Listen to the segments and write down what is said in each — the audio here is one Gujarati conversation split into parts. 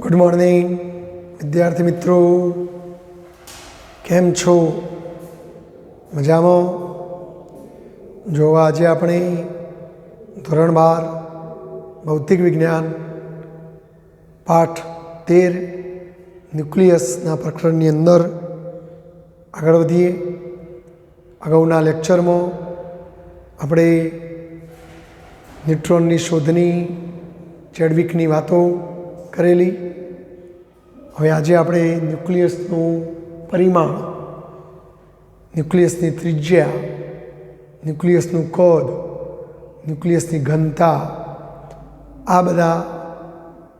ગુડ મોર્નિંગ વિદ્યાર્થી મિત્રો, કેમ છો? મજામાં? જો આજે આપણે ધોરણ 12 ભૌતિક વિજ્ઞાન પાઠ 13 ન્યુક્લિયસના પ્રકરણની અંદર આગળ વધીએ. અગાઉના લેક્ચરમાં આપણે ન્યુટ્રોનની શોધની ચેડવિકની વાતો કરેલી. હવે આજે આપણે ન્યુક્લિયસનું પરિમાણ, ન્યુક્લિયસની ત્રિજ્યા, ન્યુક્લિયસનું કદ, ન્યુક્લિયસની ઘનતા, આ બધા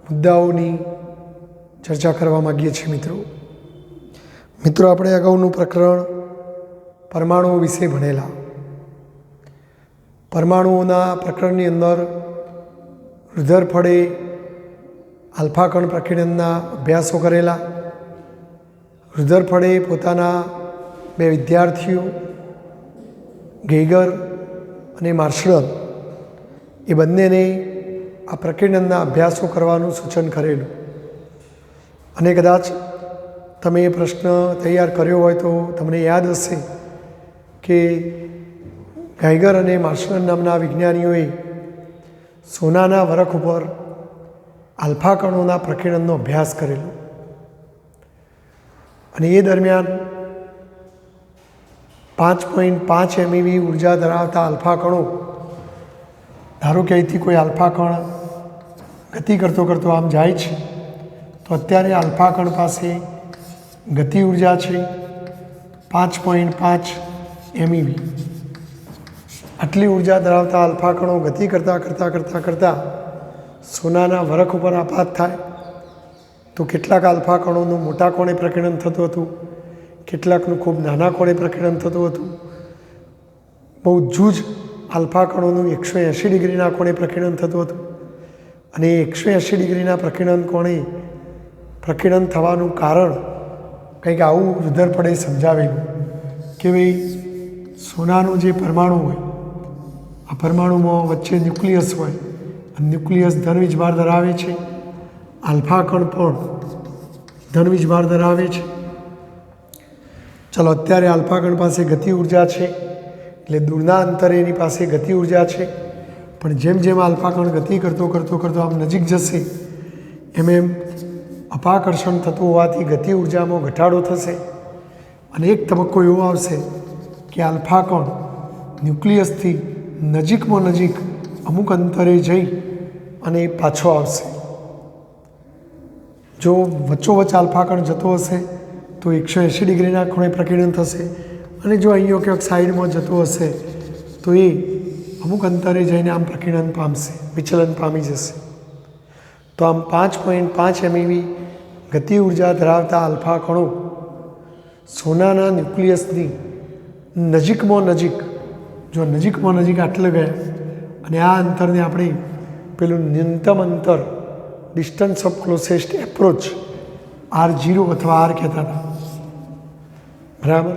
મુદ્દાઓની ચર્ચા કરવા માગીએ છીએ. મિત્રો આપણે અગાઉનું પ્રકરણ પરમાણુઓ વિશે ભણેલા. પરમાણુઓના પ્રકરણની અંદર રુધરફોર્ડે આલ્ફા કણ પ્રકીર્ણનના અભ્યાસો કરેલા. રુધરફોર્ડે પોતાના બે વિદ્યાર્થીઓ ગેઇગર અને માર્શલ એ બંનેને આ પ્રકીર્ણનના અભ્યાસો કરવાનું સૂચન કરેલું. અને કદાચ તમે એ પ્રશ્ન તૈયાર કર્યો હોય તો તમને યાદ હશે કે ગેઇગર અને માર્શલ નામના વિજ્ઞાનીઓએ સોનાના વરખ ઉપર આલ્ફા કણોના પ્રકીર્ણનનો અભ્યાસ કરેલો. અને એ દરમિયાન 5.5 MeV ઉર્જા ધરાવતા આલ્ફા કણો, ધારો કે અહીંથી કોઈ આલ્ફા કણ ગતિ કરતો આમ જાય છે, તો અત્યારે આલ્ફા કણ પાસે ગતિ ઉર્જા છે 5.5 MeV. આટલી ઉર્જા ધરાવતા આલ્ફા કણો ગતિ કરતાં સોનાના વરખ ઉપર આપાત થાય તો કેટલાક આલ્ફા કણોનું મોટા કોણે પ્રકીર્ણન થતું હતું, કેટલાકનું ખૂબ નાના કોણે પ્રકીર્ણન થતું હતું. બહુ જૂજ આલ્ફા કણોનું 180 ડિગ્રીના કોણે પ્રકીર્ણન થતું હતું. અને એ 180 ડિગ્રીના પ્રકીર્ણન થવાનું કારણ કંઈક આવું રુધરફોર્ડે સમજાવેલું કે ભાઈ સોનાનું જે પરમાણુ હોય, આ પરમાણુમાં વચ્ચે ન્યુક્લિયસ હોય, ન્યુક્લિયસ ધન વીજભાર ધરાવે છે, આલ્ફા કણ પણ ધન વીજભાર ધરાવે છે. ચલો, અત્યારે આલ્ફા કણ પાસે ગતિ ઉર્જા છે, એટલે દૂરના અંતરે એની પાસે ગતિ ઉર્જા છે. પણ જેમ જેમ આલ્ફા કણ ગતિ કરતો આમ નજીક જશે એમ અપાકર્ષણ થતું હોવાથી ગતિ ઉર્જામાં ઘટાડો થશે. અને એક તબક્કો એવો આવશે કે આલ્ફા કણ ન્યુક્લિયસથી નજીકમાં નજીક અમુક અંતરે જઈ અને પાછો આવશે. જો વચ્ચોવચ્ચ આલ્ફા કણ જતો હશે તો 180 ડિગ્રીના ખૂણે પ્રકીર્ણન થશે. અને જો અહીંયા ક્યાંક સાઈડમાં જતો હશે તો એ અમુક અંતરે જઈને આમ પ્રકીર્ણન પામશે, વિચલન પામી જશે. તો આમ 5.5 MeV ગતિ ઉર્જા ધરાવતા આલ્ફા કણો સોનાના ન્યુક્લિયસની નજીકમાં નજીક આટલે ગયા. અને આ અંતરને આપણે પેલું ન્યૂનતમ અંતર, ડિસ્ટન્સ ઓફ ક્લોસેસ્ટ એપ્રોચ, R0 અથવા R કહેતા હતા. બરાબર?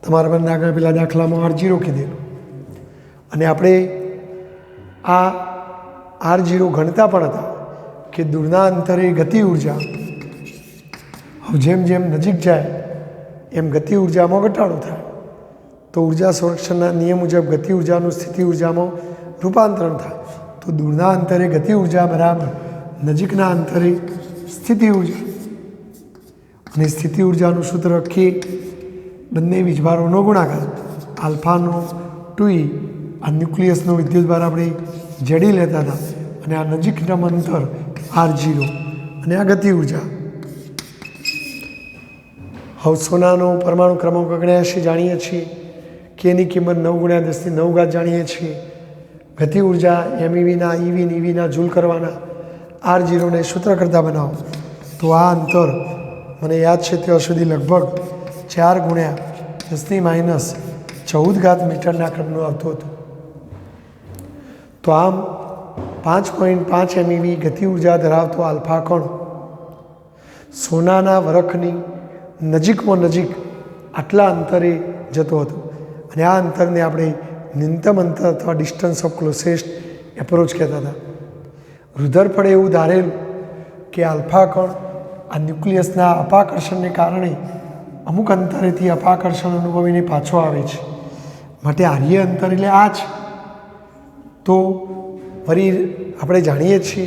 તમારા બંને આગળ પેલા દાખલામાં R0 કીધેલું. અને આપણે આ R0 ગણતા પણ હતા કે દૂરના અંતરે ગતિ ઉર્જા જેમ નજીક જાય એમ ગતિ ઉર્જામાં ઘટાડો થાય. તો ઉર્જા સંરક્ષણના નિયમ મુજબ ગતિ ઉર્જાનું સ્થિતિ ઉર્જામાં રૂપાંતરણ થાય. તો દૂરના અંતરે ગતિ ઉર્જા બરાબર નજીકના અંતરે સ્થિતિ ઉર્જા. અને સ્થિતિ ઉર્જાનું સૂત્ર કે બંને વીજભારોનો ગુણાકાર, આલ્ફાનો 2E, આ ન્યુક્લિયસનો વિદ્યુતભાર આપણે જડી લેતા હતા. અને આ નજીકના અંતર R0 અને આ ગતિ ઉર્જા. હવે સોનાનો પરમાણુ ક્રમાંક 79 જાણીએ છીએ કે એની કિંમત 9 × 10⁹ જાણીએ છીએ. ગતિ ઉર્જા MEVના EVના જૂલ કરવાના. R0ને સૂત્ર કરતાં બનાવો તો આ અંતર મને યાદ છે ત્યાં સુધી લગભગ 4 × 10⁻14 મીટરના ક્રમનું આવતું હતું. તો આમ 5.5 MeV ગતિ ઉર્જા ધરાવતો આલ્ફા કણ સોનાના વરખની નજીકમાં નજીક આટલા અંતરે જતો હતો. અને આ અંતરને આપણે ન્યૂનતમ અંતર અથવા ડિસ્ટન્સ ઓફ ક્લોસેસ્ટ એપ્રોચ કહેતા હતા. રુધરફળે એવું ધારેલું કે આલ્ફા કણ આ ન્યુક્લિયસના અપાકર્ષણને કારણે અમુક અંતરેથી અપાકર્ષણ અનુભવીને પાછો આવે છે, માટે આર્ય અંતર એટલે આ છે. તો વળી આપણે જાણીએ છીએ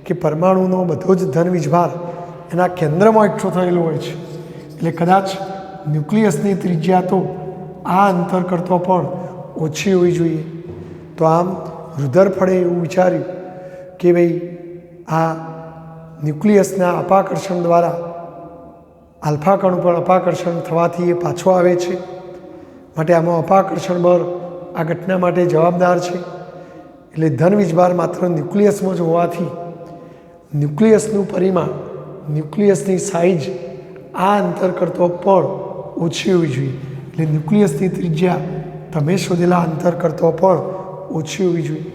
કે પરમાણુનો બધો જ ધન વીજભાર એના કેન્દ્રમાં એકઠો થયેલો હોય છે, એટલે કદાચ ન્યુક્લિયસની ત્રિજ્યા તો આ અંતર કરતો પણ ઓછી હોવી જોઈએ. તો આમ રુધરફળે એવું વિચાર્યું કે ભાઈ આ ન્યુક્લિયસના અપાકર્ષણ દ્વારા આલ્ફા કણ ઉપર અપાકર્ષણ થવાથી એ પાછો આવે છે, માટે આમાં અપાકર્ષણ બળ આ ઘટના માટે જવાબદાર છે. એટલે ધન વીજભાર માત્ર ન્યુક્લિયસમાં જ હોવાથી ન્યુક્લિયસનું પરિમાણ, ન્યુક્લિયસની સાઇઝ આ અંતર કરતો પણ ઓછી હોવી જોઈએ. એટલે ન્યુક્લિયસની ત્રિજ્યા તમે શોધેલા અંતર કરતો પણ ઓછી હોવી જોઈએ.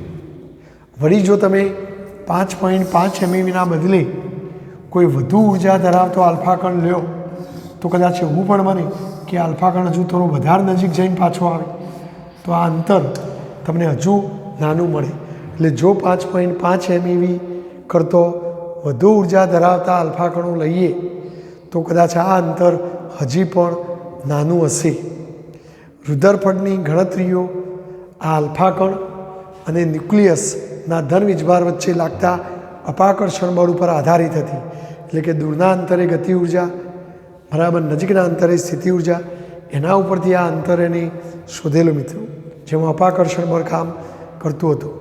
વળી જો તમે 5.5 MeVના બદલે કોઈ વધુ ઉર્જા ધરાવતો આલ્ફા કણ લ્યો તો કદાચ એવું પણ બને કે આલ્ફા કણ હજુ થોડો વધારે નજીક જઈને પાછો આવે, તો આ અંતર તમને હજુ નાનું મળે. એટલે જો 5.5 MeV કરતો વધુ ઉર્જા ધરાવતા આલ્ફા કણો લઈએ તો કદાચ આ અંતર હજી પણ નાનું હશે. રુધરફળની ગણતરીઓ આ આલ્ફા કણ અને ન્યુક્લિયસના ધન વીજભાર વચ્ચે લાગતા અપાકર્ષણ બળ ઉપર આધારિત હતી. એટલે કે દૂરના અંતરે ગતિ ઉર્જા બરાબર નજીકના અંતરે સ્થિતિ ઉર્જા, એના ઉપરથી આ અંતર એને શોધેલું મિત્રો, જેમાં અપાકર્ષણ બળ કામ કરતું હતું.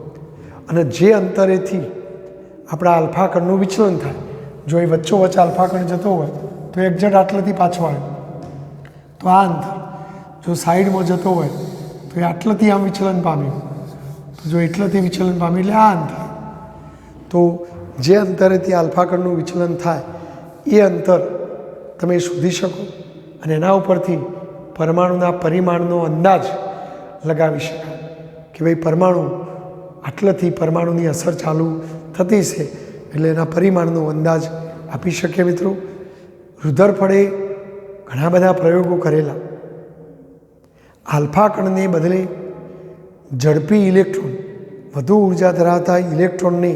અને જે અંતરેથી આપણા આલ્ફા કણનું વિચલન થાય, જો એ વચ્ચોવચ્ચ આલ્ફા કણ જતો હોય તો એક્ઝેક્ટ આટલાથી પાછો આવે, તો આ અંતર જો સાઈડમાં જતો હોય તો એ આટલાથી આમ વિચલન પામ્યું, તો જો એટલાથી વિચલન પામ્યું એટલે આ અંતર. તો જે અંતરેથી આલ્ફા કણનું વિચલન થાય એ અંતર તમે શોધી શકો અને એના ઉપરથી પરમાણુના પરિમાણનો અંદાજ લગાવી શકાય કે ભાઈ પરમાણુ આટલાથી પરમાણુની અસર ચાલુ થતી છે, એટલે એના પરિમાણનો અંદાજ આપી શકીએ. મિત્રો, રુધરફળે ઘણા બધા પ્રયોગો કરેલા. આલ્ફા કણને બદલે ઝડપી ઇલેક્ટ્રોન, વધુ ઉર્જા ધરાવતા ઇલેક્ટ્રોનને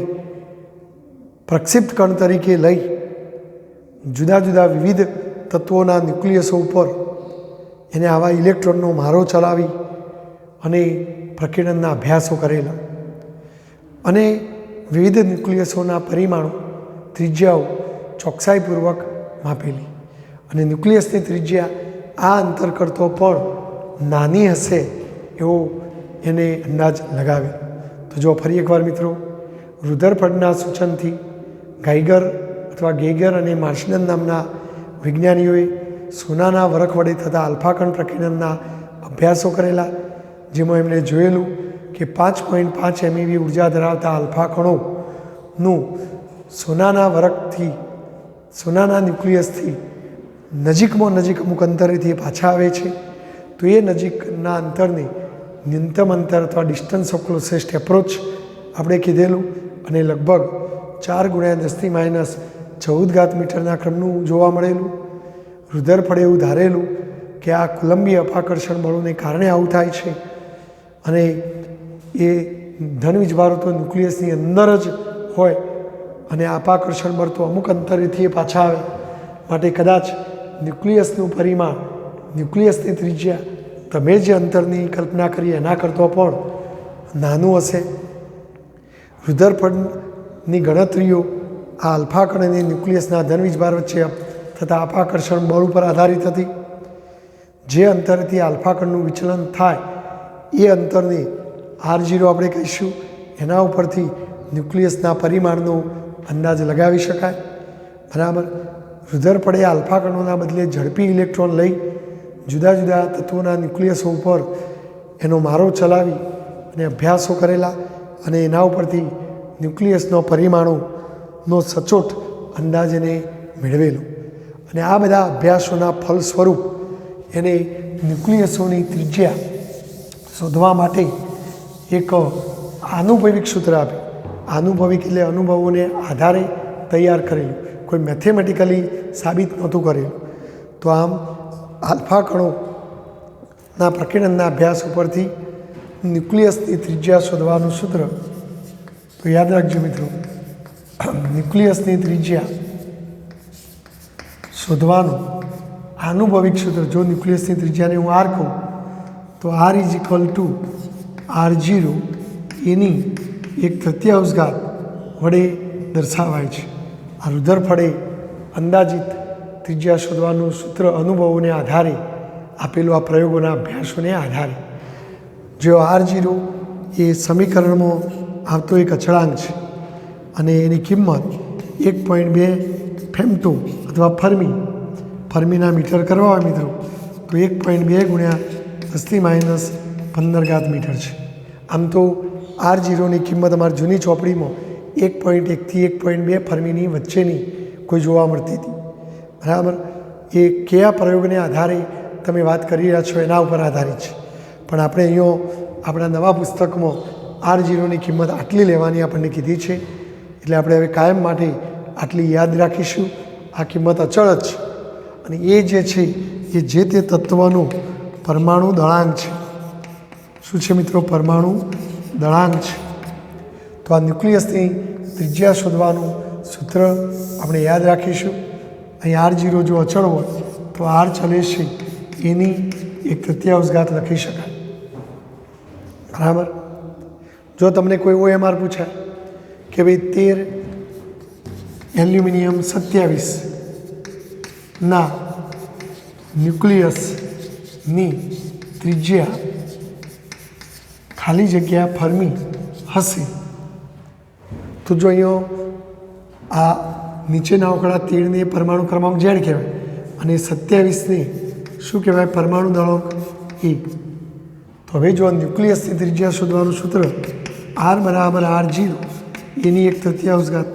પ્રક્ષિપ્ત કણ તરીકે લઈ જુદા જુદા વિવિધ તત્વોના ન્યુક્લિયસો ઉપર એને આવા ઇલેક્ટ્રોનનો મારો ચલાવી અને પ્રકીર્ણનના અભ્યાસો કરેલા. અને વિવિધ ન્યુક્લિયસોના પરિમાણો, ત્રિજ્યાઓ ચોકસાઈપૂર્વક માપેલી. અને ન્યુક્લિયસની ત્રિજ્યા આ અંતર કરતો પણ નાની હશે એવો એને અંદાજ લગાવે. તો જો ફરી એકવાર મિત્રો, રુધરફળના સૂચનથી ગાઈગર અથવા ગેગર અને માર્શનન નામના વિજ્ઞાનીઓએ સોનાના વરખ વડે થતા આલ્ફા કણ પ્રકીર્ણનના અભ્યાસો કરેલા, જેમાં એમણે જોયેલું કે 5.5 MeV ઉર્જા ધરાવતા આલ્ફા કણોનું સોનાના વરખથી, સોનાના ન્યુક્લિયસથી નજીકમાં નજીક અમુક અંતરેથી પાછા આવે છે. તો એ નજીકના અંતરને ન્યૂનતમ અંતર અથવા ડિસ્ટન્સ ઓફ ક્લોઝેસ્ટ એપ્રોચ આપણે કીધેલું, અને લગભગ 4 × 10⁻14 મીટરના ક્રમનું જોવા મળેલું. રુધરફળે એવું ધારેલું કે આ કોલંબિયા અપાકર્ષણ બળોને કારણે આવું થાય છે, અને એ ધન વીજભારો તો ન્યુક્લિયસની અંદર જ હોય અને અપાકર્ષણ બળ તો અમુક અંતરેથી એ પાછા આવે, માટે કદાચ ન્યુક્લિયસનું પરિમાણ, ન્યુક્લિયસની ત્રિજ્યા તમે જે અંતરની કલ્પના કરી એના કરતાં પણ નાનું હશે. રુધરફળની ગણતરીઓ આ આલ્ફા કણ અને ન્યુક્લિયસના ધન વીજભાર વચ્ચે થતા અપાકર્ષણ બળ ઉપર આધારિત હતી. જે અંતરથી આલ્ફા કણનું વિચલન થાય એ અંતરને R0 આપણે કહીશું. એના ઉપરથી ન્યુક્લિયસના પરિમાણનો અંદાજ લગાવી શકાય. બરાબર. રુધરફળે આલ્ફા કણોના બદલે ઝડપી ઇલેક્ટ્રોન લઈ જુદા જુદા તત્વોના ન્યુક્લિયસો ઉપર એનો મારો ચલાવી અને અભ્યાસો કરેલા, અને એના ઉપરથી ન્યુક્લિયસનો પરિમાણોનો સચોટ અંદાજ એને મેળવેલો. અને આ બધા અભ્યાસોના ફળ સ્વરૂપ એને ન્યુક્લિયસોની ત્રિજ્યા શોધવા માટે એક આનુભવિક સૂત્ર આપ્યું. આનુભવિક એટલે અનુભવોને આધારે તૈયાર કરેલું, કોઈ મેથેમેટિકલી સાબિત નહોતું કરેલું. તો આમ આલ્ફા કણોના પ્રકીર્ણનના અભ્યાસ ઉપરથી ન્યુક્લિયસની ત્રિજ્યા શોધવાનું સૂત્ર તો યાદ રાખજો મિત્રો, ન્યુક્લિયસની ત્રિજ્યા શોધવાનું આનુભવિક સૂત્ર, જો ન્યુક્લિયસની ત્રિજ્યાને હું આર કહું તો R is equal to R0 એની 1/3 ઘાત વડે દર્શાવાય છે. આ રુધરફોર્ડે અંદાજિત ત્રિજ્યા શોધવાનું સૂત્ર અનુભવોને આધારે આપેલું આ પ્રયોગોના અભ્યાસોને આધારે, જો R0 એ સમીકરણમાં આવતો એક અચળાંક છે અને એની કિંમત 1.2 ફેમ્ટો અથવા ફર્મીના મીટર કરવા હોય મિત્રો તો 1.2 ગુણ્યા 10⁻15 મીટર છે. આમ તો R0ની કિંમત અમારી જૂની ચોપડીમાં 1.1 થી 1.2 ફર્મીની વચ્ચેની કોઈ જોવા મળતી હતી. બરાબર, એ કયા પ્રયોગને આધારે તમે વાત કરી રહ્યા છો એના ઉપર આધારિત છે. પણ આપણે અહીંયા આપણા નવા પુસ્તકમાં R0ની કિંમત આટલી લેવાની આપણને કીધી છે, એટલે આપણે હવે કાયમ માટે આટલી યાદ રાખીશું. આ કિંમત અચળ જ છે અને એ જે છે એ જે તે તત્વનું પરમાણુ દળાંક છે. શું છે મિત્રો? પરમાણુ દળાંક છે. તો આ ન્યુક્લિયસની ત્રિજ્યા શોધવાનું સૂત્ર આપણે યાદ રાખીશું. અહીં R0 જો અચળ હોય તો R ચલે છે એની 1/3 ઘાત લખી શકાય. બરાબર. જો તમને કોઈ OMR પૂછાય કે ભાઈ 13 એલ્યુમિનિયમ 27 ના ન્યુક્લિયસની ત્રિજ્યા ખાલી જગ્યા ફર્મી હશે, તો જો અહીંયા આ નીચેના આંકડા 13ને પરમાણુ ક્રમાંક Z કહેવાય અને 27ને શું કહેવાય? પરમાણુ દળાંક E. તો હવે જો ન્યુક્લિયસની ત્રિજ્યા શોધવાનું સૂત્ર R બરાબર R0 એની 1/3 ઘાત,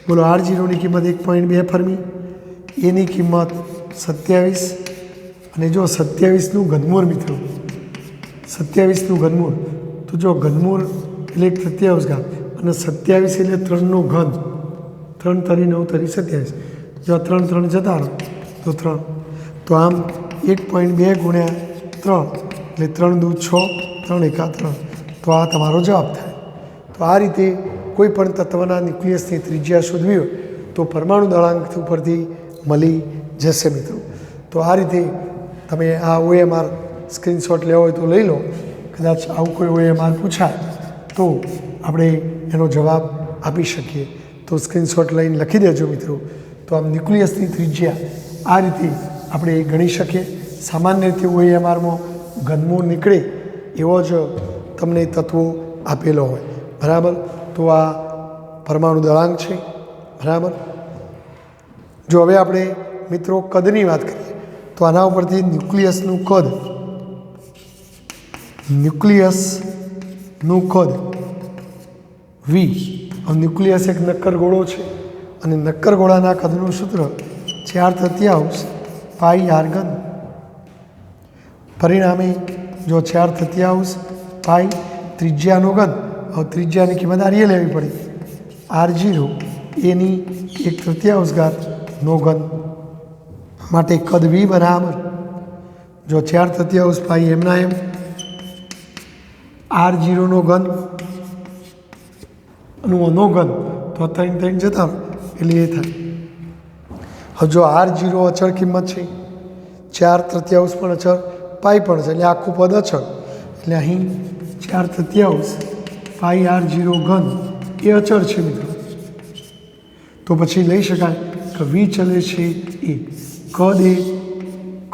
બોલો R0ની કિંમત 1.2 ફર્મી, એની કિંમત 27 અને જો 27નું ઘનમૂળ મિત્રો, 27નું ઘનમૂળ, તો જો ઘનમૂળ એટલે 1/3 ઘાત અને 27 એટલે 3નો ઘન, 3 તરી 9 તરી 27, જો 3 3 જતા રહો તો 3, તો આમ 1.2 ગુણ્યા 3 એટલે 3 દૂ 6, 3 એકા 3, તો આ તમારો જવાબ થાય. તો આ રીતે કોઈ પણ તત્વના ન્યુક્લિયસની ત્રિજ્યા શોધવી હોય તો પરમાણુ દળાંક ઉપરથી મળી જશે મિત્રો. તો આ રીતે તમે આ OMR સ્ક્રીનશોટ લેવો હોય તો લઈ લો. કદાચ આવું કોઈ OMR પૂછાય તો આપણે એનો જવાબ આપી શકીએ. તો સ્ક્રીનશોટ લઈને લખી દેજો મિત્રો. તો આમ ન્યુક્લિયસની ત્રિજ્યા આ રીતે આપણે ગણી શકીએ. સામાન્ય રીતે OMRમાં ઘનમૂળ નીકળે એવો જ તમને તત્વો આપેલો હોય. બરાબર. તો આ પરમાણુ દળાંક છે. બરાબર. જો હવે આપણે મિત્રો કદની વાત કરીએ તો આના ઉપરથી ન્યુક્લિયસનું કદ V. ન્યુક્લિયસ એક નક્કર ગોળો છે અને નક્કર ગોળાના કદનું સૂત્ર 4/3 પાઈ R ઘન. પરિણામે જો 4/3 પાઈ ત્રિજ્યાનો ઘન, હવે ત્રિજ્યાની કિંમત આ લેવી પડે, R0 એની 1/3 ઘાતનો ઘન માટે કદ V બરાબર જો 4/3 પાઈ એમના એમ R0નો ઘન નો ઘન તો 3 જતા એટલે એ થાય. હવે જો R0 અચળ કિંમત છે, 4/3 પણ અચળ, પાઈ પણ છે, એટલે આખું પદ અચળ, એટલે અહીં 4/3 પાઈ R0 ઘન એ અચળ છે મિત્રો. તો પછી લઈ શકાય કે V ચલે છે એ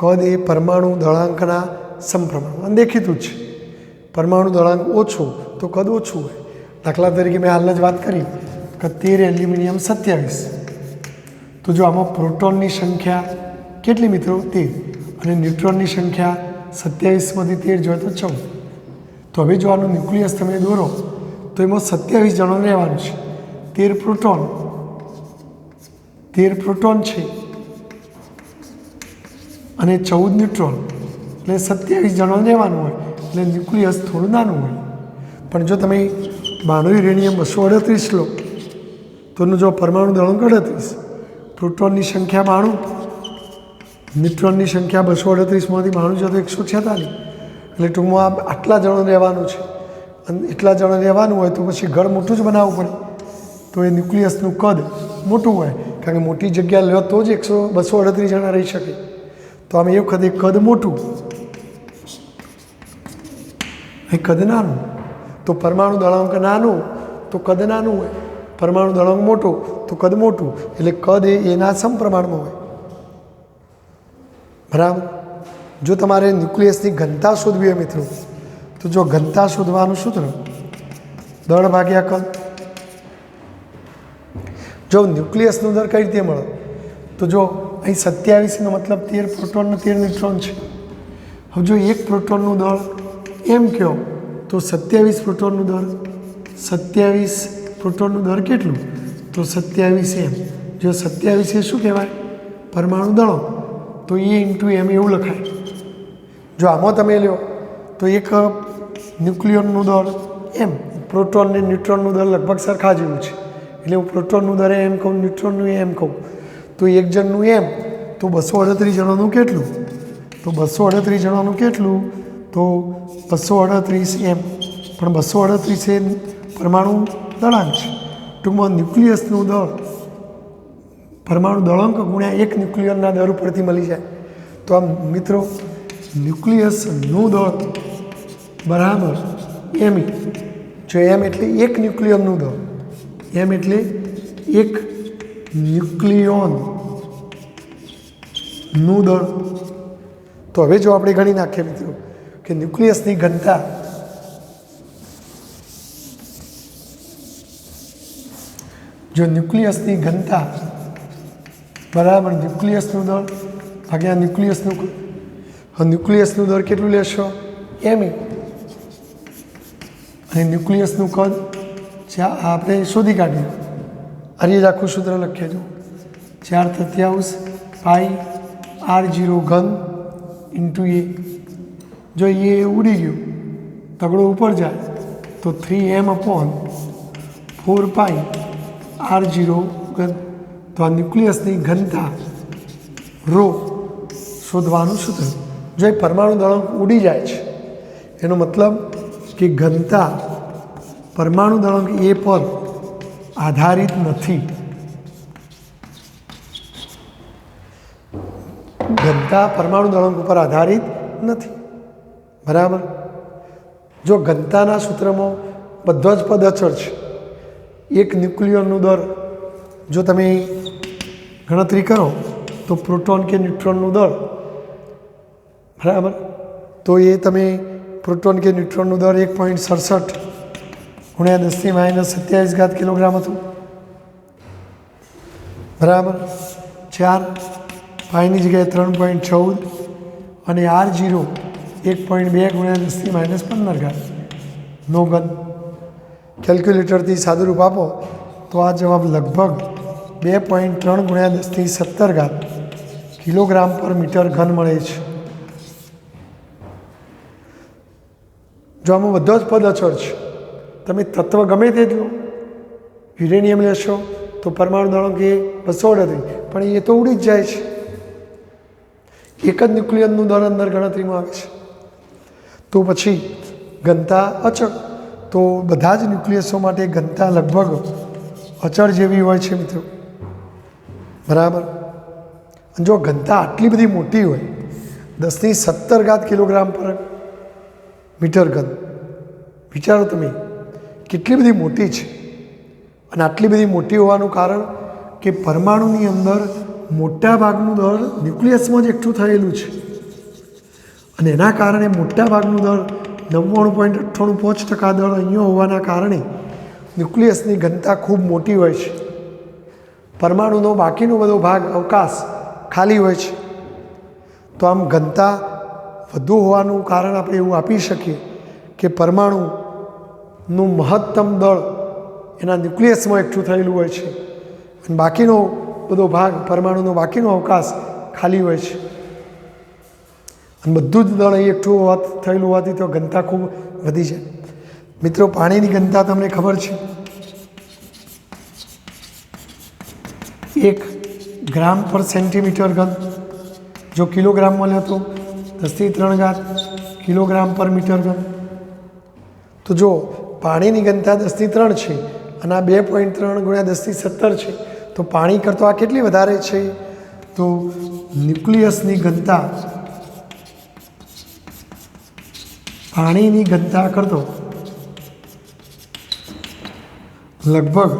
કદ એ પરમાણુ દળાંકના સમપ્રમાણમાં દેખીતું જ છે. પરમાણુ દળાંક ઓછો તો કદ ઓછું હોય. દાખલા તરીકે મેં હાલ જ વાત કરી કે 13 એલ્યુમિનિયમ 27, તો જો આમાં પ્રોટોનની સંખ્યા કેટલી મિત્રો? 13 અને ન્યુટ્રોનની સંખ્યા 27માંથી 13 જોઈએ તો 14. તો હવે જો આનું ન્યુક્લિયસ તમે દોરો તો એમાં 27 જણો રહેવાનું છે. 13 પ્રોટોન છે અને 14 ન્યુટ્રોન, એટલે 27 જણો રહેવાનું હોય, એટલે ન્યુક્લિયસ થોડું નાનું હોય. પણ જો તમે 92 યુરેનિયમ 238 લો તો એનું જો પરમાણુ દળાંક 38, પ્રોટોનની સંખ્યા 92, ન્યુટ્રોનની સંખ્યા 238માંથી 92 જતો 146, એટલે ટૂંકમાં આટલા જણો રહેવાનું છે. અને એટલા જણો રહેવાનું હોય તો પછી ઘર મોટું જ બનાવવું પડે. તો એ ન્યુક્લિયસનું કદ મોટું હોય, કારણ કે મોટી જગ્યા લે તો જ 238 જણા રહી શકે. તો આમ એ વખતે કદ મોટું, એ કદ નાનું. તો પરમાણુ દળાંક નાનું તો કદ નાનું હોય, પરમાણુ દળાંક મોટો તો કદ મોટું, એટલે કદ એના સમપ્રમાણમાં હોય. બરાબર. જો તમારે ન્યુક્લિયસની ઘનતા શોધવી હોય મિત્રો, તો જો ઘનતા શોધવાનું સૂત્ર દળ ભાગ્યા કદ. જો ન્યુક્લિયસનો દર કઈ રીતે મળે, તો જો અહીં 27નો મતલબ 13 પ્રોટોન અને 13 ન્યુટ્રોન છે. હવે જો એક પ્રોટોનનું દળ એમ કહો તો 27 પ્રોટોનનું દળ, 27 પ્રોટોનનું દળ કેટલું, તો 27 એમ. જો 27 એ શું કહેવાય, પરમાણુ દળો, તો એ ઇન્ટુ એમ એવું લખાય. જો આમાં તમે લો તો એક ન્યુક્લિયનનું દળ એમ, પ્રોટોન ને ન્યુટ્રોનનું દળ લગભગ સરખા જેવું છે, એટલે હું પ્રોટોનનું દળ એમ કહું, ન્યુટ્રોનનું એમ કહું, તો એક જણનું એમ, તો 238 જણાનું કેટલું, તો 238 જણાનું કેટલું, તો 238 એમ. પણ 238 એ પરમાણુ દળાંક છે. ટૂંકમાં ન્યુક્લિયસનું દળ પરમાણુ દળાંક ગુણ્યા એક ન્યુક્લિયનના દર ઉપરથી મળી જાય. તો આમ મિત્રો ન્યુક્લિયસનું દળ બરાબર એમ. જો એમ એટલે એક ન્યુક્લિયનનું દળ, એમ એટલે એક ન્યુક્લિયોનનું દળ. તો હવે જો આપણે ગણી નાખીએ મિત્રો કે ન્યુક્લિયસની ઘનતા જો ન્યુક્લિયસની ઘનતા બરાબર ન્યુક્લિયસનું દળ ભાગ્યા ન્યુક્લિયસનું દળ કેટલું લેશો, એમ. અને ન્યુક્લિયસનું કદ આપણે શોધી કાઢ્યું. આની આખું સૂત્ર લખીએ જો 4/3 પાઈ r0 ઘન ઇન્ટુ એ. જો એ ઉડી ગયું, તગડો ઉપર જાય તો 3m/4 પાઈ r0 ઘન. તો આ ન્યુક્લિયસની ઘનતા રો શોધવાનું સૂત્ર. જો એ પરમાણુ દળાંક ઉડી જાય છે એનો મતલબ કે ઘનતા પરમાણુ દળાંક એ પર આધારિત નથી. ઘનતા પરમાણુ દળાંક ઉપર આધારિત નથી. બરાબર. જો ઘનતાના સૂત્રમાં બધો જ પદ અચળ છે. એક ન્યુક્લિયનનું દર જો તમે ગણતરી કરો તો પ્રોટોન કે ન્યુટ્રોનનું દળ બરાબર, તો એ તમે પ્રોટોન કે ન્યુટ્રોનનું દર 1.67 ગુણ્યા 10⁻27 કિલોગ્રામ હતું. બરાબર. 4 પાઈની જગ્યાએ 3.14 અને r0 1.2 ગુણ્યા 10⁻15 નો ઘન. કેલ્ક્યુલેટરથી સાદુરૂપ આપો તો આ જવાબ લગભગ 2.3 ગુણ્યા 10⁻17 કિલોગ્રામ પર મીટર ઘન મળે છે. જો આમાં બધો જ પદ અચળ છે, તમે તત્વ ગમે તે લો, યુરેનિયમ લેશો તો પરમાણુ દળાંક એ 238, પણ એ તો ઉડી જ જાય છે. એક જ ન્યુક્લિયનનું દળ અંદર ગણતરીમાં આવે છે. તો પછી ઘનતા અચળ, તો બધા જ ન્યુક્લિયસો માટે ઘનતા લગભગ અચળ જેવી હોય છે મિત્રો. બરાબર. જો ઘનતા આટલી બધી મોટી હોય 10⁻17 કિલોગ્રામ પર મીટર ઘન, વિચારો તમે કેટલી બધી મોટી છે. અને આટલી બધી મોટી હોવાનું કારણ કે પરમાણુની અંદર મોટા ભાગનું દળ ન્યુક્લિયસમાં જ એકઠું થયેલું છે, અને એના કારણે મોટા ભાગનું દળ 99.98% દળ અહીંયા હોવાના કારણે ન્યુક્લિયસની ઘનતા ખૂબ મોટી હોય છે. પરમાણુનો બાકીનો બધો ભાગ અવકાશ ખાલી હોય છે. તો આમ ઘનતા વધુ હોવાનું કારણ આપણે એવું આપી શકીએ કે પરમાણુનું મહત્તમ દળ એના ન્યુક્લિયસમાં એકઠું થયેલું હોય છે, અને બાકીનો બધો ભાગ પરમાણુનો બાકીનો અવકાશ ખાલી હોય છે. અને બધું જ દળ અહીં એકઠું થયેલું હોવાથી તો ઘનતા ખૂબ વધી જાય. મિત્રો પાણીની ઘનતા તમને ખબર છે, 1 ગ્રામ પર સેન્ટીમીટર ઘન. જો કિલોગ્રામમાં લે તો 10⁻³ કિલોગ્રામ પર મીટર ઘન. તો જો પાણીની ઘનતા 10⁻³ છે, અને આ 2.3 ગુણ્યા 10⁻17 છે. તો પાણી કરતો આ કેટલી વધારે છે? તો ન્યુક્લિયસની ઘનતા પાણીની ઘનતા કરતો લગભગ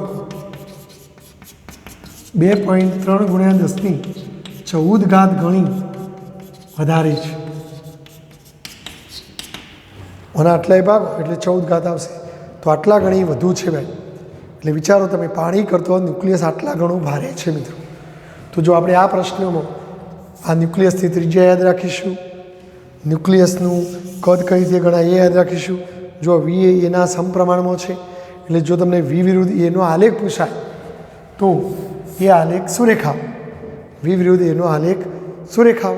2.3 ગુણ્યા 10⁻14 ગણી વધારે છે. અને આટલાય ભાગો એટલે 14 આવશે. તો આટલા ગણી વધુ છે ભાઈ. એટલે વિચારો તમે, પાણી કરતો ન્યુક્લિયસ આટલા ઘણું ભારે છે મિત્રો. તો જો આપણે આ પ્રશ્નોમાં આ ન્યુક્લિયસની ત્રિજ્યા યાદ રાખીશું, ન્યુક્લિયસનું કદ કઈ રીતે ગણાય એ યાદ રાખીશું. જો વી એ એના સમપ્રમાણમાં છે, એટલે જો તમને વી વિરુદ્ધ એનો આલેખ પૂછાય તો એ આલેખ સુરેખાઓ, વી વિરુદ્ધ એનો આલેખ સુરેખાઓ.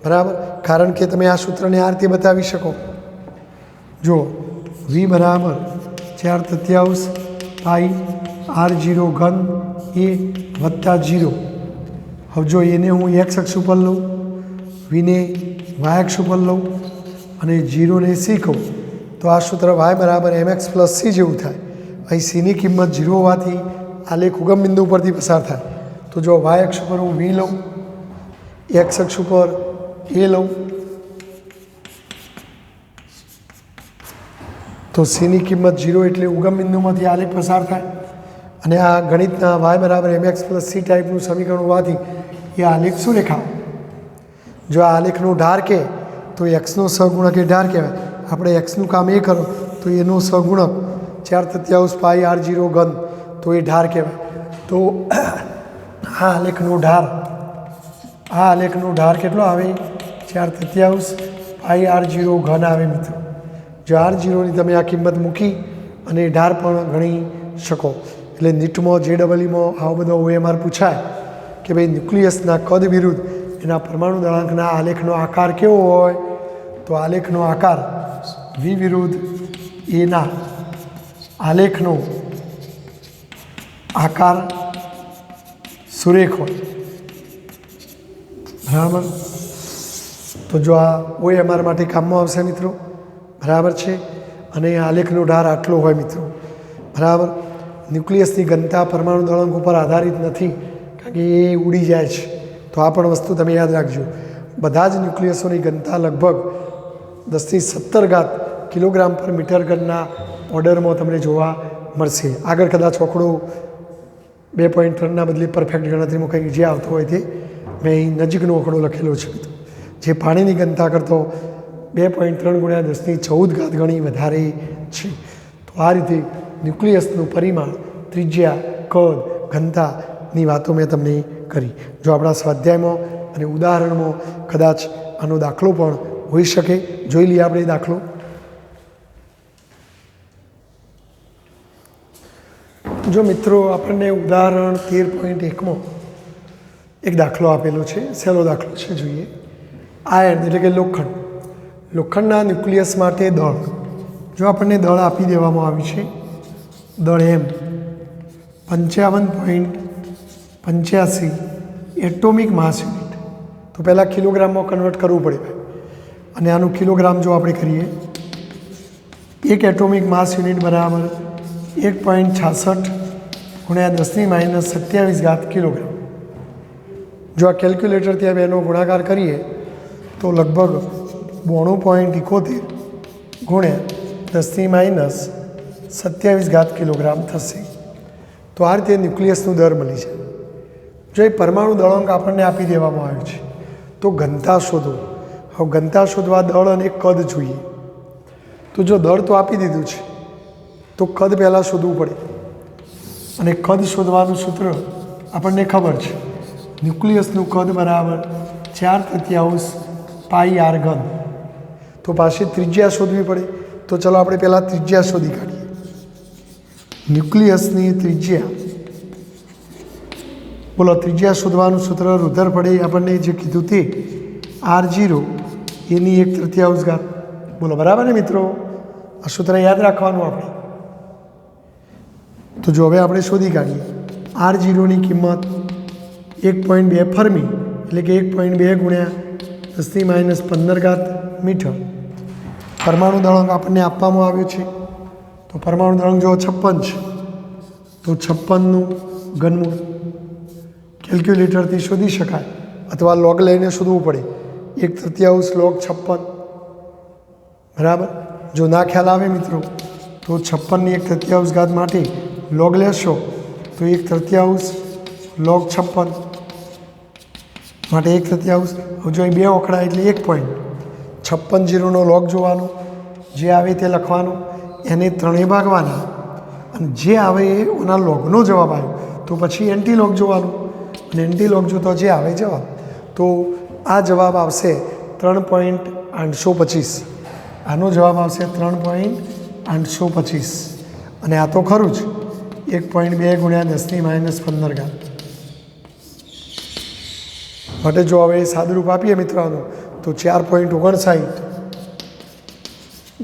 બરાબર? કારણ કે તમે આ સૂત્રને આ રીતે બતાવી શકો. જો વી બરાબર 4/3 પાઈ r0 ઘન એ વત્તા 0. હવે જો એને હું એક્સ અક્ષ ઉપર લઉં, વીને વાય અક્ષ ઉપર લઉં અને 0ને સી કહું, તો આ સૂત્ર y બરાબર mx પ્લસ સી જેવું થાય. અહીં સીની કિંમત 0 હોવાથી આલેખ ઉગમ બિંદુ પરથી પસાર થાય. તો જો વાય અક્ષ ઉપર હું વી લઉં, એક્સ અક્ષ ઉપર એ લઉં, તો સીની કિંમત 0 એટલે ઉગમ બિંદુમાંથી આલેખ પસાર થાય. અને આ ગણિતના y બરાબર mx પ્લસ સી ટાઈપનું સમીકરણ હોવાથી એ આલેખ સુરેખાઓ. જો આ આલેખનો ઢાર કહે તો એક્સનો સહગુણક એ ઢાર કહેવાય. આપણે એક્સનું કામ એ કરો તો એનો સહગુણક 4/3 પાઈ r0 ઘન, તો એ ઢાર કહેવાય. તો આ આલેખનો ઢાર કેટલો આવે? 4/3 પાઈ r0 ઘન આવે મિત્રો. જો r0ની તમે આ કિંમત મૂકી અને ઢાર પણ ગણી શકો. એટલે નીટમાં JEEમાં આવો બધો OMR પૂછાય કે ભાઈ ન્યુક્લિયસના કદ વિરુદ્ધ એના પરમાણુ દળાંકના આલેખનો આકાર કેવો હોય? તો આલેખનો આકાર વી વિરુદ્ધ એના આલેખનો આકાર સુરેખ હોય. બરાબર? તો જો આ OMR માટે કામમાં આવશે મિત્રો. બરાબર છે? અને આલેખનો ઢાર આટલો હોય મિત્રો. બરાબર? ન્યુક્લિયસની ઘનતા પરમાણુ દળાંક ઉપર આધારિત નથી, કારણ કે એ ઉડી જાય છે. તો આ પણ વસ્તુ તમે યાદ રાખજો. બધા જ ન્યુક્લિયસોની ઘનતા લગભગ 10⁻17 કિલોગ્રામ પર મીટર ઘનના ઓર્ડરમાં તમને જોવા મળશે. આગળ કદાચ આંકડો 2.3ના બદલે પરફેક્ટ ગણતરીમાં કંઈક જે આવતો હોય તે મેં અહીં નજીકનો આંકડો લખેલો છે મિત્રો. જે પાણીની ઘનતા કરતો 2.3 ગુણ્યા 10⁻14 ગણી વધારે છે. તો આ રીતે ન્યુક્લિયસનું પરિમાણ, ત્રિજ્યા, કદ, ઘનતાની વાતો મેં તમને કરી. જો આપણા સ્વાધ્યાયમાં અને ઉદાહરણમાં કદાચ આનો દાખલો પણ હોઈ શકે. જોઈ લઈએ આપણે દાખલો. જો મિત્રો આપણને ઉદાહરણ 13.1માં એક દાખલો આપેલો છે, સહેલો દાખલો છે, જોઈએ. આયર્ન એટલે કે લોખંડ, લોખંડના ન્યુક્લિયસ માટે દળ. જો આપણને દળ આપી દેવામાં આવ્યું છે, દળ એમ 55.85 એટોમિક માસ યુનિટ. તો પહેલાં કિલોગ્રામમાં કન્વર્ટ કરવું પડે ભાઈ. અને આનું કિલોગ્રામ જો આપણે કરીએ, એક એટોમિક માસ યુનિટ બરાબર 1.66 ગુણ્યા 10⁻27 કિલોગ્રામ. જો આ કેલ્ક્યુલેટર ત્યાં બેનો ગુણાકાર કરીએ તો લગભગ 92.71 ગુણ્યા 10⁻27 કિલોગ્રામ થશે. તો આ રીતે ન્યુક્લિયસનું દર મળી જાય. જો એ પરમાણુ દળાંક આપણને આપી દેવામાં આવ્યું છે, તો ઘનતા શોધો. હવે ઘનતા શોધવા દળ અને કદ જોઈએ. તો જો દળ તો આપી દીધું છે, તો કદ પહેલાં શોધવું પડે. અને કદ શોધવાનું સૂત્ર આપણને ખબર છે. ન્યુક્લિયસનું કદ બરાબર 4/3 પાઈ r ઘન. તો પાછી ત્રિજ્યા શોધવી પડે. તો ચલો આપણે પહેલાં ત્રિજ્યા શોધી કાઢીએ. ન્યુક્લિયસની ત્રિજ્યા, બોલો, ત્રિજ્યા શોધવાનું સૂત્ર રુધરફળે આપણને જે કીધું તે r0 એની 1/3. બોલો, બરાબર ને મિત્રો? આ સૂત્ર યાદ રાખવાનું આપણે. તો જો હવે આપણે શોધી કાઢીએ. r0ની કિંમત 1.2 ફર્મી, એટલે કે 1.2 ગુણ્યા 10⁻15 મીટર. પરમાણુ દળાંક આપણને આપવામાં આવ્યો છે. તો પરમાણુ દળાંક જો 56 છે, તો 56નું ઘનમૂળ કેલ્ક્યુલેટરથી શોધી શકાય અથવા લોગ લઈને શોધવું પડે 1/3 log 56 બરાબર. જો ના ખ્યાલ આવે મિત્રો તો 56ની 1/3 ઘાત માટે લોગ લેશો તો 1/3 log 56 માટે 1/3. હવે જો અહીં 2 ઓકડા એટલે 1 પોઈન્ટ 56 જીરોનો લોગ જોવાનો, જે આવે તે લખવાનું, એને 3 ભાગવાના અને જે આવે એના લોગનો જવાબ આવ્યો તો પછી એન્ટી લોગ જોવાનું અને એન્ટી લોગ જોતો જે આવે જવાબ. તો આ જવાબ આવશે 3.825. આનો જવાબ આવશે 3.825 અને આ તો ખરું જ 1.2 ગુણ્યા 10⁻15 ઘાત. માટે જો હવે સાદુરૂપ આપીએ મિત્રો આનું તો 4.59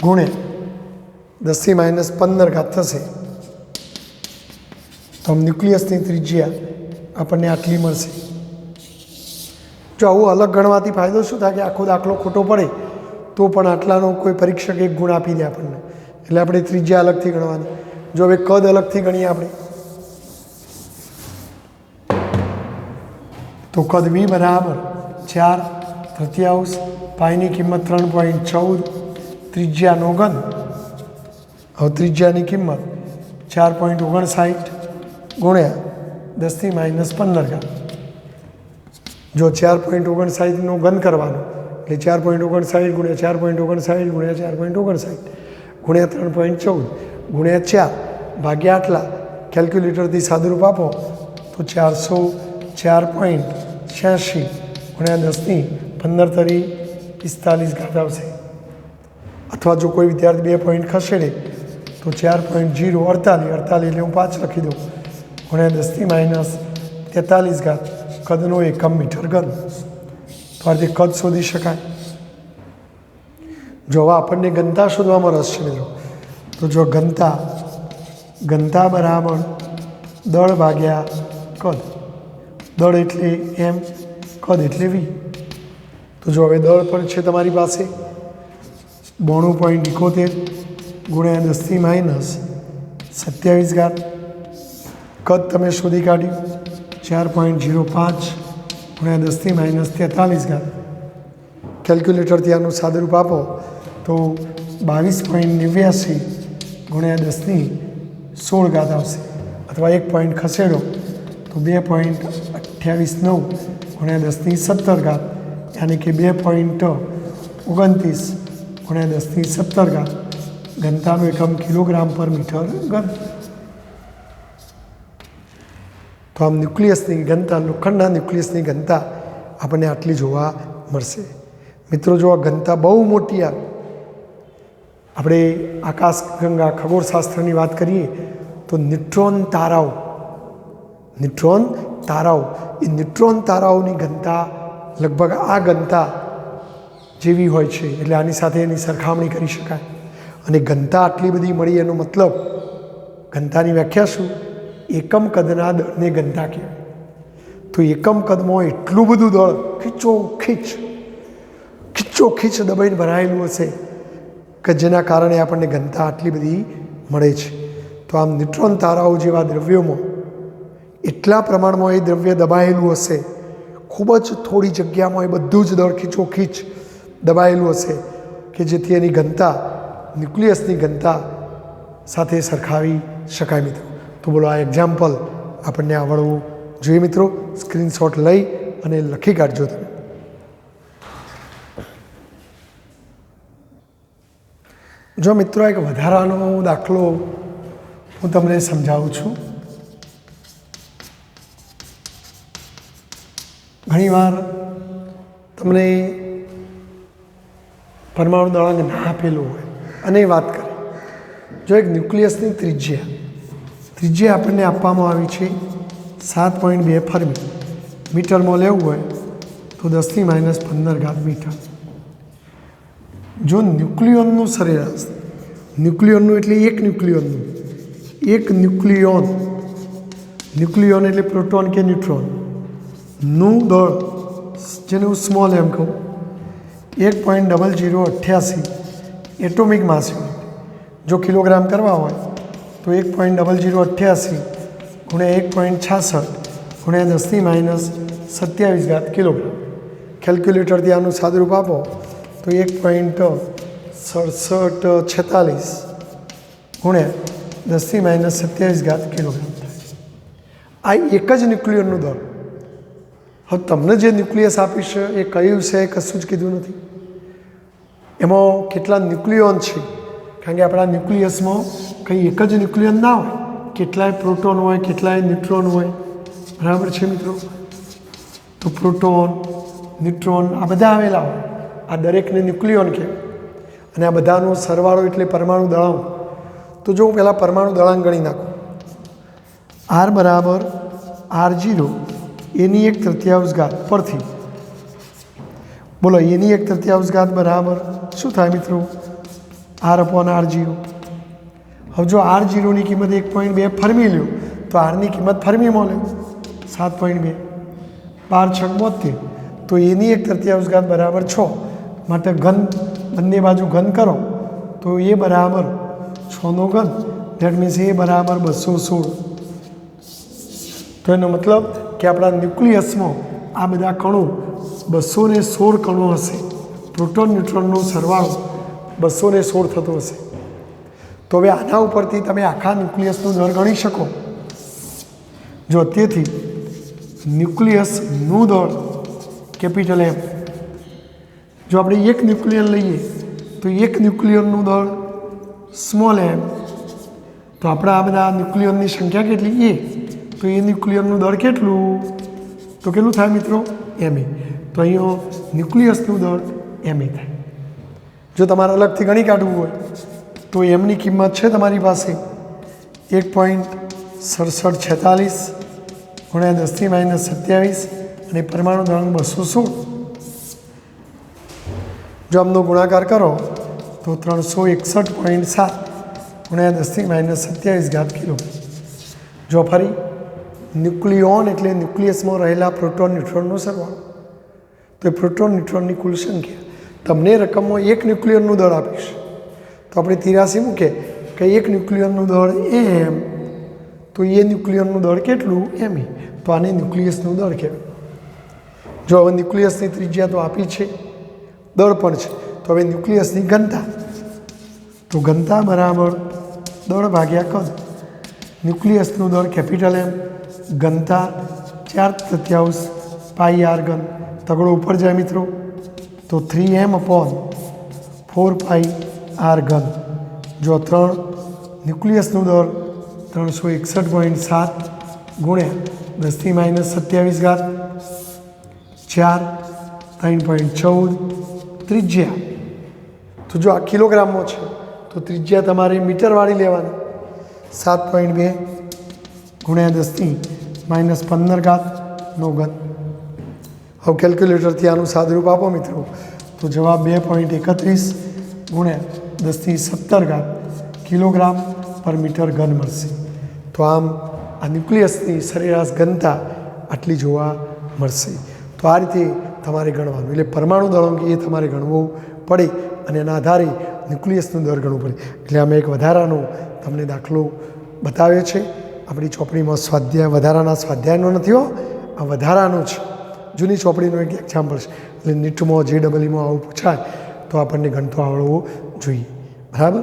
ગુણ્યા 10⁻15 ઘાત થશે. તો આમ ન્યુક્લિયસની ત્રિજ્યા આપણને આટલી મળશે. જો આવું અલગ ગણવાથી ફાયદો શું થાય કે આખો દાખલો ખોટો પડે તો પણ આટલાનો કોઈ પરીક્ષક 1 ગુણ આપી દે આપણને, એટલે આપણે ત્રિજ્યા અલગથી ગણવાની. જો હવે કદ અલગથી ગણીએ આપણે તો કદ v બરાબર 4/3 પાઈની કિંમત 3.14 ત્રિજ્યાનો ઘન. હવે ત્રિજ્યાની કિંમત 4.59 ગુણ્યા 10⁻15 ઘાત. જો 4.59નો ઘન કરવાનો એટલે 4.59 ગુણ્યા 4.59 ગુણ્યા 4.59 ગુણ્યા 3.14 ગુણ્યા 4 ભાગ્યા આટલા. કેલ્ક્યુલેટરથી સાદુરૂપ આપો તો 404.86 ગુણ્યા 10⁻15 45 ઘાત આવશે. અથવા જો કોઈ વિદ્યાર્થી 2 પોઈન્ટ ખસેડે તો 4.048 એટલે હું 5 લખી દઉં ગુણ્યા 10⁻43 ઘાત. કદનો એકમ મીટર ઘન. તો આ રીતે કદ શોધી શકાય. જો હવે આપણને ઘનતા શોધવામાં રસ છે મિત્રો તો જો ઘનતા બરાબર દળ ભાગ્યા કદ. દળ એટલે m, કદ એટલે v. તો જો હવે દળ પણ છે તમારી પાસે 92.71 ગુણ્યા 10⁻27 ઘાત. કદ તમે શોધી કાઢ્યું 4.05 ગુણ્યા 10⁻43 ઘાત. કેલ્ક્યુલેટરથી આનું સાદુરૂપ આપો તો 22.89 ગુણ્યા 10⁻16 ઘાત આવશે. અથવા 1 પોઈન્ટ ખસેડો તો 2.289 ગુણ્યા 10⁻17 ઘાત યાની કે 2.29 ગુણ્યા 10⁻17 ઘાત. ઘનતાનો એકમ કિલોગ્રામ પર મીટર ઘન. તો આમ ન્યુક્લિયસની ઘનતા, લોખંડના ન્યુક્લિયસની ઘનતા આપણને આટલી જોવા મળશે. મિત્રો જો આ ઘનતા બહુ મોટી આવે, આપણે આકાશગંગા ખગોળશાસ્ત્રની વાત કરીએ તો ન્યુટ્રોન તારાઓ એ ન્યુટ્રોન તારાઓની ઘનતા લગભગ આ ઘનતા જેવી હોય છે. એટલે આની સાથે એની સરખામણી કરી શકાય. અને ઘનતા આટલી બધી મળી એનો મતલબ ઘનતાની વ્યાખ્યા શું? એકમ કદના દળને ઘનતા કહેવાય. તો એકમ કદમાં એટલું બધું દળ ખીચોખીચ દબાઈને ભરાયેલું હશે કે જેના કારણે આપણને ઘનતા આટલી બધી મળે છે. તો આમ ન્યુટ્રોન તારાઓ જેવા દ્રવ્યોમાં એટલા પ્રમાણમાં એ દ્રવ્ય દબાયેલું હશે, ખૂબ જ થોડી જગ્યામાં એ બધું જ દળ ખીચોખીચ દબાયેલું હશે કે જેથી એની ઘનતા ન્યુક્લિયસની ઘનતા સાથે સરખાવી શકાય. મિત્રો તો બોલો આ એક્ઝામ્પલ આપણને આવડવું જોઈએ. મિત્રો સ્ક્રીનશોટ લઈ અને લખી કાઢજો તમે. જો મિત્રો એક વધારાનો દાખલો હું તમને સમજાવું છું. ઘણીવાર તમને પરમાણુ દળાંક ના આપેલું હોય અને વાત કરે. જો એક ન્યુક્લિયસની ત્રિજ્યા આપણને આપવામાં આવી છે 7.2 ફર્મી. મીટરમાં લેવું હોય તો 10⁻15 ઘાત મીટર. જો ન્યુક્લિયોનનું સરેરાશ, ન્યુક્લિયોનનું એટલે એક ન્યુક્લિયોન એટલે પ્રોટોન કે ન્યુટ્રોનનું દળ, જેને હું સ્મોલ એમ કહું, 1.0088 એટોમિક માસ યુનિટ. જો કિલોગ્રામ કરવા હોય તો 1.0088 ગુણ્યા 1.66 ગુણ્યા 10⁻27 કિલોગ્રામ. કેલ્ક્યુલેટરથી આનું સાદુરૂપ આપો તો 1.6746 ગુણ્યા 10⁻27 કિલોગ્રામ થાય. આ એક જ ન્યુક્લિયનનું દળ. હવે તમને જે ન્યુક્લિયસ આપીશ એ કયું છે કશું જ કીધું નથી. એમાં કેટલા ન્યુક્લિયોન છે, કારણ કે આપણા ન્યુક્લિયસમાં કંઈ એક જ ન્યુક્લિયન ના હોય, કેટલાય પ્રોટોન હોય, કેટલાય ન્યુટ્રોન હોય. બરાબર છે મિત્રો? તો પ્રોટોન, ન્યુટ્રોન આ બધા આવેલા હોય. આ દરેકને ન્યુક્લિયોન કહેવાય. અને આ બધાનો સરવાળો એટલે પરમાણુ દળાંક. તો જો હું પહેલાં પરમાણુ દળાંક ગણી નાખું. R બરાબર R0 એની 1/3 પરથી બોલો, એની 1/3 બરાબર શું થાય મિત્રો? R/R0. હવે જો R0ની કિંમત 1.2 ફર્મી લ્યો તો Rની કિંમત ફર્મીમાં લ્યો 7.2, 12×6 = 72. તો એની 1/3 બરાબર 6. માટે ઘન બંને બાજુ ઘન કરો તો એ બરાબર 6નો ઘન, ધેટ મીન્સ એ બરાબર 216. તો એનો મતલબ કે આપણા ન્યુક્લિયસમાં આ બધા કણો 216 કણો હશે. પ્રોટોન ન્યુટ્રોનનો સરવાળો 216 થતો હશે. તો હવે આના ઉપરથી તમે આખા ન્યુક્લિયસનું દળ ગણી શકો. જો તેથી ન્યુક્લિયસનું દળ કેપિટલ M. જો આપણે એક ન્યુક્લિયન લઈએ તો એક ન્યુક્લિયનનું દળ સ્મોલ m. તો આપણા આ બધા ન્યુક્લિયનની સંખ્યા કેટલી? એ. તો એ ન્યુક્લિયનનું દળ કેટલું? તો કેટલું થાય મિત્રો? Ma. તો અહીંયા ન્યુક્લિયસનું દળ Ma થાય. જો તમારે અલગથી ગણી કાઢવું હોય તો એમની કિંમત છે તમારી પાસે 1.6746 ગુણ્યા 10⁻27 અને પરમાણુ દળાંક 216. જો આમનો ગુણાકાર કરો તો 361.7 ગુણ્યા 10⁻27 કિલો. જો ફરી ન્યુક્લિયોન એટલે ન્યુક્લિયસમાં રહેલા પ્રોટોન ન્યુટ્રોનનો સરવાળો. તો એ પ્રોટોન ન્યુટ્રોનની કુલ સંખ્યા. તમને રકમમાં એક ન્યુક્લિયનનું દળ આપીશ તો આપણે 83 મૂકે કે એક ન્યુક્લિયનનું દળ M, તો એ ન્યુક્લિયનનું દળ કેટલું? Me. તો આને ન્યુક્લિયસનું દળ કહેવાય. જો હવે ન્યુક્લિયસની ત્રિજ્યા તો આપી છે, દળ પણ છે. તો હવે ન્યુક્લિયસની ઘનતા, તો ઘનતા બરાબર દળ ભાગ્યા કદ. ન્યુક્લિયસનું દળ કેપિટલ M, ઘનતા 4/3 πr ઘન. તગડો ઉપર જાય મિત્રો તો 3m/4πr ઘન. જો 3 ન્યુક્લિયસનું દળ 361.7 ગુણ્યા 10⁻27 4 3.14 ત્રિજ્યા. તો જો આ કિલોગ્રામમાં છે તો ત્રિજ્યા તમારે મીટરવાળી લેવાની. 7.2 ગુણ્યા 10⁻15 ઘન. હવે કેલ્ક્યુલેટરથી આનું સાદુરૂપ આપો મિત્રો તો જવાબ 2.31 ગુણ્યા 10⁻17 કિલોગ્રામ પર મીટર ઘન મળશે. તો આમ આ ન્યુક્લિયસની સરેરાશ ઘનતા આટલી જોવા મળશે. તો આ રીતે તમારે ગણવાનું, એટલે પરમાણુ દળાંક એ તમારે ગણવું પડે અને એના આધારે ન્યુક્લિયસનું દર ગણવું પડે. એટલે અમે એક વધારાનો તમને દાખલો બતાવ્યો છે. આપણી ચોપડીમાં સ્વાધ્યાય વધારાના સ્વાધ્યાયનો નથી હો, આ વધારાનો છે. જૂની ચોપડીનું એક એક્ઝામ્પલ છે. એટલે નીટમાં JEEમાં આવું પૂછાય તો આપણને ગણતો આવડવો જોઈએ. બરાબર?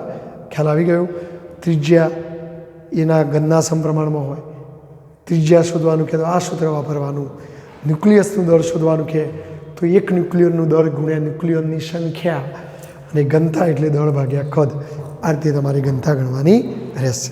ખ્યાલ આવી ગયો? ત્રિજ્યા એના ઘનના સમપ્રમાણમાં હોય. ત્રિજ્યા શોધવાનું કે તો આ સૂત્ર વાપરવાનું. ન્યુક્લિયસનું દળ શોધવાનું કે તો એક ન્યુક્લિયનનું દળ ગુણ્યા ન્યુક્લિયનની સંખ્યા અને ઘનતા એટલે દળ ભાગ્યા કદ. આ રીતે તમારી ઘનતા ગણવાની રહેશે.